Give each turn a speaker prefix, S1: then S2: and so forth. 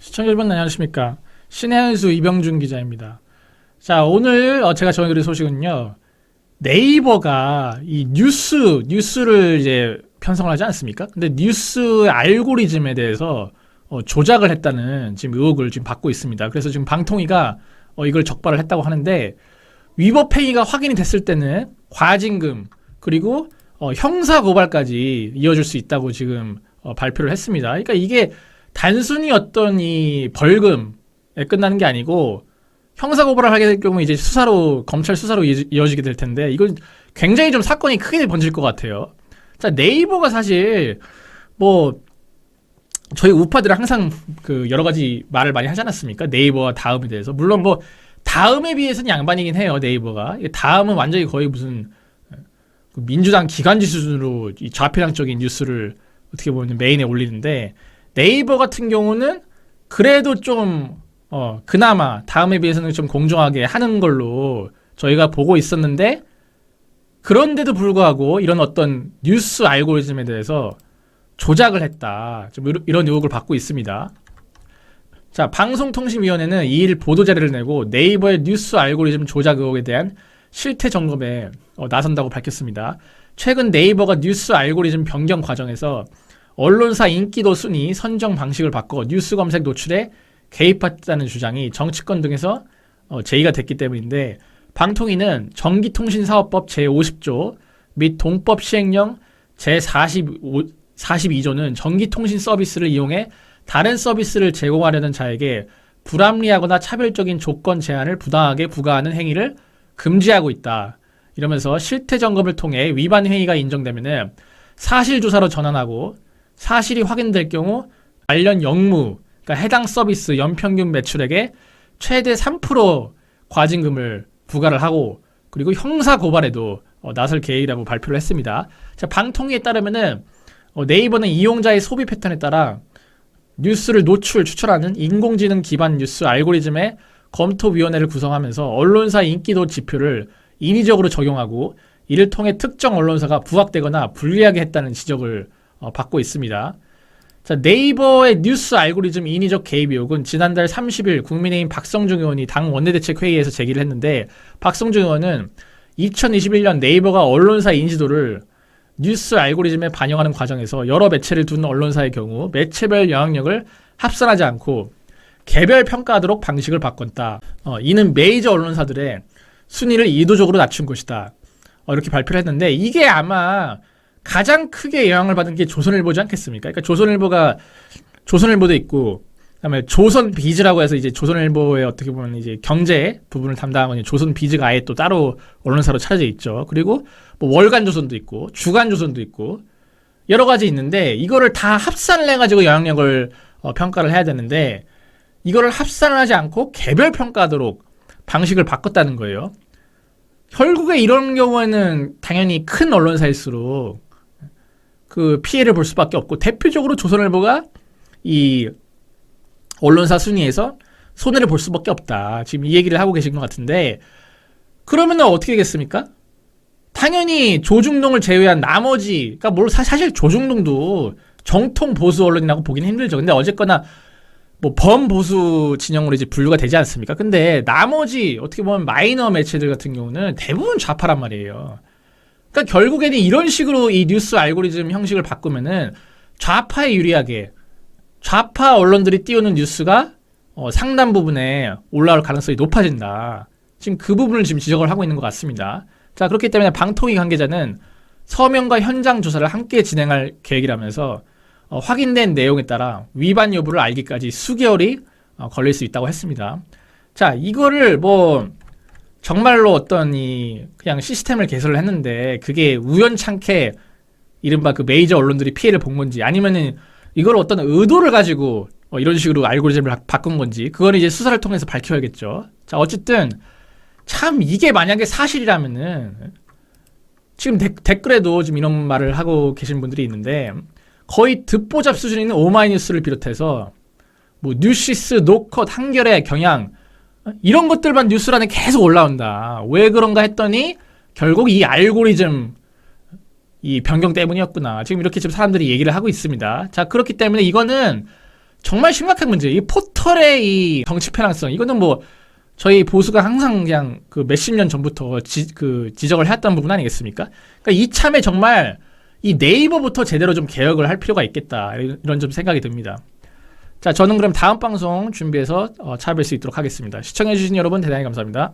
S1: 시청자 여러분 안녕하십니까. 신의 한수 이병준 기자입니다. 자, 오늘 제가 전해드릴 소식은요. 네이버가 이 뉴스를 이제 편성을 하지 않습니까? 근데 뉴스 알고리즘에 대해서 조작을 했다는 지금 의혹을 지금 받고 있습니다. 그래서 지금 방통위가 이걸 적발을 했다고 하는데, 위법 행위가 확인이 됐을 때는 과징금 그리고 형사 고발까지 이어질 수 있다고 지금 발표를 했습니다. 그러니까 이게 단순히 어떤 이 벌금에 끝나는 게 아니고 형사 고발을 하게 될 경우 이제 검찰 수사로 이어지게 될 텐데, 이건 굉장히 좀 사건이 크게 번질 것 같아요. 자, 네이버가 사실 저희 우파들은 항상 그 여러 가지 말을 많이 하지 않았습니까? 네이버와 다음에 대해서. 물론 다음에 비해서는 양반이긴 해요, 네이버가. 다음은 완전히 거의 무슨 민주당 기관지 수준으로 이 좌편향적인 뉴스를 어떻게 보면 메인에 올리는데, 네이버 같은 경우는 그래도 좀 그나마 다음에 비해서는 좀 공정하게 하는 걸로 저희가 보고 있었는데, 그런데도 불구하고 이런 어떤 뉴스 알고리즘에 대해서 조작을 했다, 좀 이런 의혹을 받고 있습니다. 자, 방송통신위원회는 2일 보도자료를 내고 네이버의 뉴스 알고리즘 조작 의혹에 대한 실태 점검에 나선다고 밝혔습니다. 최근 네이버가 뉴스 알고리즘 변경 과정에서 언론사 인기도 순위 선정 방식을 바꿔 뉴스 검색 노출에 개입했다는 주장이 정치권 등에서 제기가 됐기 때문인데, 방통위는 전기통신사업법 제50조 및 동법 시행령 제42조는 전기통신 서비스를 이용해 다른 서비스를 제공하려는 자에게 불합리하거나 차별적인 조건 제한을 부당하게 부과하는 행위를 금지하고 있다. 이러면서 실태 점검을 통해 위반 행위가 인정되면 사실조사로 전환하고, 사실이 확인될 경우 관련 영무, 그러니까 해당 서비스 연평균 매출액의 최대 3% 과징금을 부과를 하고, 그리고 형사 고발에도 나설 계획이라고 발표를 했습니다. 자, 방통위에 따르면은 네이버는 이용자의 소비 패턴에 따라 뉴스를 추천하는 인공지능 기반 뉴스 알고리즘의 검토위원회를 구성하면서 언론사 인기도 지표를 인위적으로 적용하고, 이를 통해 특정 언론사가 부각되거나 불리하게 했다는 지적을 받고 있습니다. 자, 네이버의 뉴스 알고리즘 인위적 개입 의혹은 지난달 30일 국민의힘 박성중 의원이 당 원내대책회의에서 제기를 했는데, 박성중 의원은 2021년 네이버가 언론사 인지도를 뉴스 알고리즘에 반영하는 과정에서 여러 매체를 둔 언론사의 경우 매체별 영향력을 합산하지 않고 개별 평가하도록 방식을 바꿨다. 이는 메이저 언론사들의 순위를 의도적으로 낮춘 것이다. 이렇게 발표를 했는데, 이게 아마 가장 크게 영향을 받은 게 조선일보지 않겠습니까? 그러니까 조선일보도 있고, 그다음에 조선비즈라고 해서 이제 조선일보의 어떻게 보면 이제 경제 부분을 담당하고 조선비즈가 아예 또 따로 언론사로 차려져 있죠. 그리고 월간조선도 있고 주간조선도 있고 여러 가지 있는데, 이거를 다 합산을 해가지고 영향력을 평가를 해야 되는데, 이거를 합산을 하지 않고 개별 평가하도록 방식을 바꿨다는 거예요. 결국에 이런 경우에는 당연히 큰 언론사일수록 그 피해를 볼 수밖에 없고, 대표적으로 조선일보가 이 언론사 순위에서 손해를 볼 수밖에 없다, 지금 이 얘기를 하고 계신 것 같은데, 그러면 어떻게 되겠습니까? 당연히 조중동을 제외한 나머지, 그러니까 사실 조중동도 정통 보수 언론이라고 보기는 힘들죠. 근데 어쨌거나 범보수 진영으로 이제 분류가 되지 않습니까? 근데 나머지 어떻게 보면 마이너 매체들 같은 경우는 대부분 좌파란 말이에요. 그러니까 결국에는 이런 식으로 이 뉴스 알고리즘 형식을 바꾸면은 좌파에 유리하게 좌파 언론들이 띄우는 뉴스가 상당 부분에 올라올 가능성이 높아진다. 지금 그 부분을 지금 지적을 하고 있는 것 같습니다. 자, 그렇기 때문에 방통위 관계자는 서면과 현장 조사를 함께 진행할 계획이라면서 확인된 내용에 따라 위반 여부를 알기까지 수개월이 걸릴 수 있다고 했습니다. 자, 이거를 정말로 어떤 그냥 시스템을 개설을 했는데, 그게 우연찮게 이른바 그 메이저 언론들이 피해를 본 건지, 아니면은 이걸 어떤 의도를 가지고 이런 식으로 알고리즘을 바꾼 건지, 그거는 이제 수사를 통해서 밝혀야겠죠. 자, 어쨌든 참 이게 만약에 사실이라면은, 지금 댓글에도 지금 이런 말을 하고 계신 분들이 있는데, 거의 듣보잡 수준에 있는 오마이뉴스를 비롯해서 뉴시스, 노컷, 한겨레, 경향 이런 것들만 뉴스란에 계속 올라온다. 왜 그런가 했더니 결국 이 알고리즘 이 변경 때문이었구나. 지금 이렇게 지금 사람들이 얘기를 하고 있습니다. 자, 그렇기 때문에 이거는 정말 심각한 문제. 이 포털의 이 정치 편향성, 이거는 뭐 저희 보수가 항상 그냥 그 몇십 년 전부터 지적을 해왔던 부분 아니겠습니까? 그러니까 이참에 정말 이 네이버부터 제대로 좀 개혁을 할 필요가 있겠다, 이런 좀 생각이 듭니다. 자, 저는 그럼 다음 방송 준비해서 찾아뵐 수 있도록 하겠습니다. 시청해주신 여러분 대단히 감사합니다.